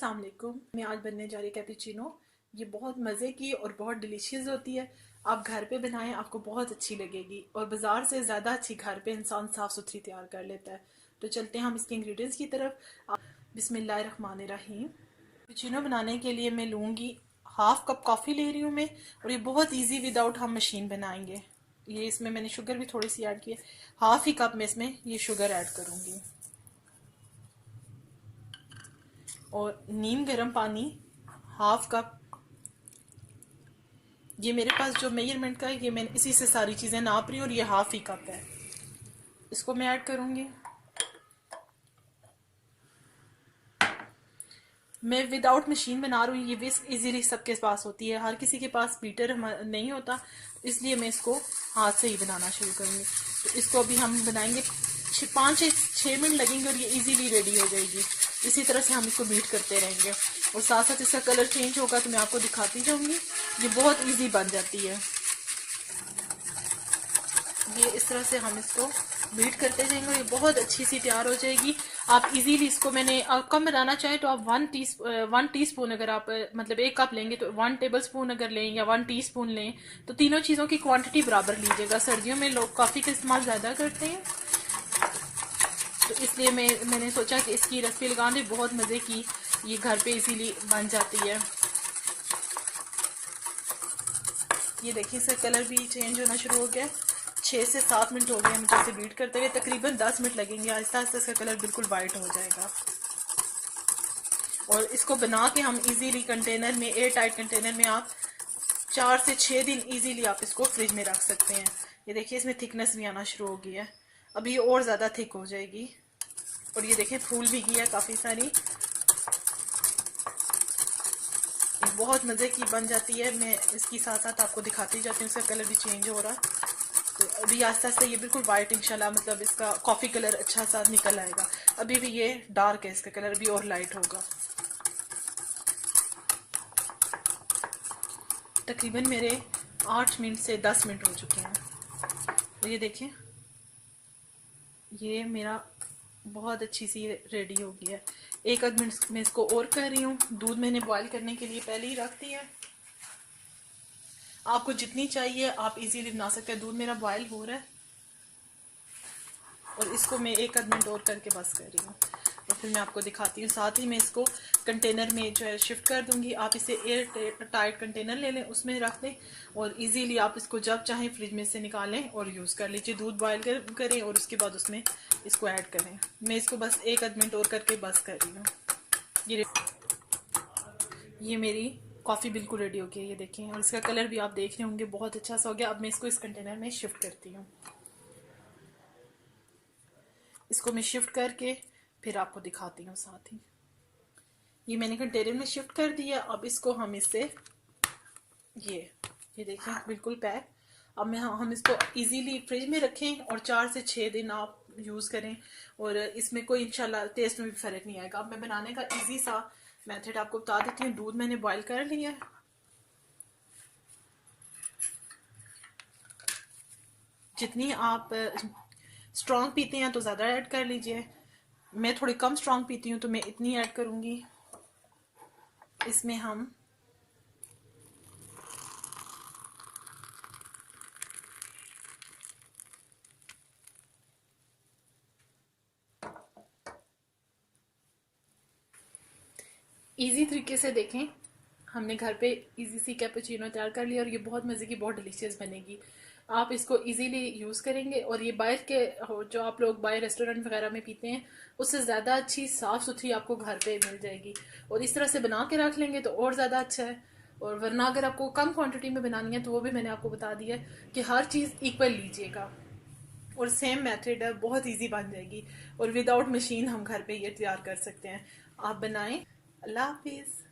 अस्सलाम वालेकुम। मैं आज बनने जा रही कैपुचिनो। ये बहुत मज़े की और बहुत डिलीशियस होती है। आप घर पे बनाएं, आपको बहुत अच्छी लगेगी और बाज़ार से ज़्यादा अच्छी घर पे इंसान साफ़ सुथरी तैयार कर लेता है। तो चलते हैं हम इसके इंग्रेडिएंट्स की तरफ। बिस्मिल्लाहिर्रहमानिर्रहीम। कैपुचिनो बनाने के लिए मैं लूँगी हाफ़ कप कॉफ़ी ले रही हूँ मैं, और ये बहुत ईजी विदाउट हम मशीन बनाएंगे। ये इसमें मैंने शुगर भी थोड़ी सी ऐड की है। हाफ़ ही कप में इसमें ये शुगर ऐड करूँगी और नीम गर्म पानी हाफ कप। ये मेरे पास जो मेजरमेंट का है, ये मैं इसी से सारी चीज़ें नाप रही हूँ और ये हाफ ही कप है। इसको मैं ऐड करूँगी। मैं विदाउट मशीन बना रही हूँ। ये विस्क इजीली सबके पास होती है, हर किसी के पास बीटर नहीं होता, इसलिए मैं इसको हाथ से ही बनाना शुरू करूँगी। तो इसको अभी हम बनाएंगे 5 से 6 मिनट लगेंगे और ये इजीली रेडी हो जाएगी। इसी तरह से हम इसको बीट करते रहेंगे और साथ साथ इसका कलर चेंज होगा तो मैं आपको दिखाती जाऊँगी। ये बहुत ईजी बन जाती है। ये इस तरह से हम इसको बीट करते जाएंगे और ये बहुत अच्छी सी तैयार हो जाएगी। आप इजीली इसको मैंने कम बनाना चाहें तो आप 1 टीस्पून, अगर आप मतलब 1 कप लेंगे तो 1 टेबल स्पून अगर लें या 1 टीस्पून लें, तो तीनों चीज़ों की क्वांटिटी बराबर लीजिएगा। सर्दियों में लोग कॉफ़ी का इस्तेमाल ज़्यादा करते हैं, तो इसलिए मैंने सोचा कि इसकी रेसिपी लगा दें। बहुत मज़े की ये घर पे इजीली बन जाती है। ये देखिए इसका कलर भी चेंज होना शुरू हो गया। 6 से 7 मिनट हो गए मुझे इसे बीट करते हुए। तकरीबन 10 मिनट लगेंगे। आहिस्ता आहिस्ता इसका कलर बिल्कुल वाइट हो जाएगा। और इसको बना के हम इजीली कंटेनर में, एयर टाइट कंटेनर में आप 4 से 6 दिन इजीली आप इसको फ्रिज में रख सकते हैं। ये देखिए इसमें थिकनेस भी आना शुरू हो गई है। अभी ये और ज़्यादा थिक हो जाएगी। और ये देखें फूल भी गई है काफ़ी सारी। बहुत मज़े की बन जाती है। मैं इसकी साथ साथ आपको दिखाती जाती हूँ। इसका कलर भी चेंज हो रहा है। तो अभी आस्ते आस्ते ये बिल्कुल वाइट इंशाल्लाह, मतलब इसका कॉफ़ी कलर अच्छा सा निकल आएगा। अभी भी ये डार्क है, इसका कलर भी और लाइट होगा। तकरीबन मेरे 8 मिनट से 10 मिनट हो चुके हैं। तो ये देखें ये मेरा बहुत अच्छी सी रेडी हो गया है। 1 आध मिनट में इसको और कर रही हूँ। दूध मैंने बॉईल करने के लिए पहले ही रख दिया है। आपको जितनी चाहिए आप इजीली बना सकते हैं। दूध मेरा बॉयल हो रहा है और इसको मैं 1 आध मिनट और करके बस कर रही हूँ और फिर मैं आपको दिखाती हूँ। साथ ही मैं इसको कंटेनर में जो है शिफ्ट कर दूंगी। आप इसे एयर टाइट कंटेनर ले लें, उसमें रख दें और इजीली आप इसको जब चाहें फ्रिज में से निकालें और यूज़ कर लीजिए। दूध बॉयल करें और उसके बाद उसमें इसको ऐड करें। मैं इसको बस 1 आध मिनट और करके बस कर रही हूँ। ये मेरी कॉफ़ी बिल्कुल रेडी हो गई है, ये देखें। और इसका कलर भी आप देख रहे होंगे बहुत अच्छा सा हो गया। अब मैं इसको इस कंटेनर में शिफ्ट करती हूँ। इसको मैं शिफ्ट करके फिर आपको दिखाती हूँ साथ ही। ये मैंने कंटेनर में शिफ्ट कर दिया। अब इसको हम इससे ये देखें बिल्कुल पैक। अब हम इसको इजीली फ्रिज में रखें और 4 से 6 दिन आप यूज़ करें और इसमें कोई इंशाल्लाह टेस्ट में भी फ़र्क नहीं आएगा। अब मैं बनाने का इजी सा मेथड आपको बता देती हूँ। दूध मैंने बॉईल कर लिया है। जितनी आप स्ट्रॉन्ग पीते हैं तो ज़्यादा ऐड कर लीजिए। मैं थोड़ी कम स्ट्रॉन्ग पीती हूँ तो मैं इतनी ऐड करूँगी। इसमें हम इजी तरीके से देखें, हमने घर पे इजी सी कैपुचिनो तैयार कर लिया और ये बहुत मज़े की, बहुत डिलीशियस बनेगी। आप इसको इजीली यूज़ करेंगे और ये बाहर के जो आप लोग बाहर रेस्टोरेंट वगैरह में पीते हैं उससे ज़्यादा अच्छी साफ़ सुथरी आपको घर पे मिल जाएगी। और इस तरह से बना के रख लेंगे तो और ज़्यादा अच्छा है। और वरना अगर आपको कम क्वांटिटी में बनानी है तो वो भी मैंने आपको बता दिया है कि हर चीज़ इक्वल लीजिएगा। और सेम मेथड है, बहुत इजी बन जाएगी और विदाउट मशीन हम घर पे ये तैयार कर सकते हैं। आप बनाएं। अल्लाह हाफिज़।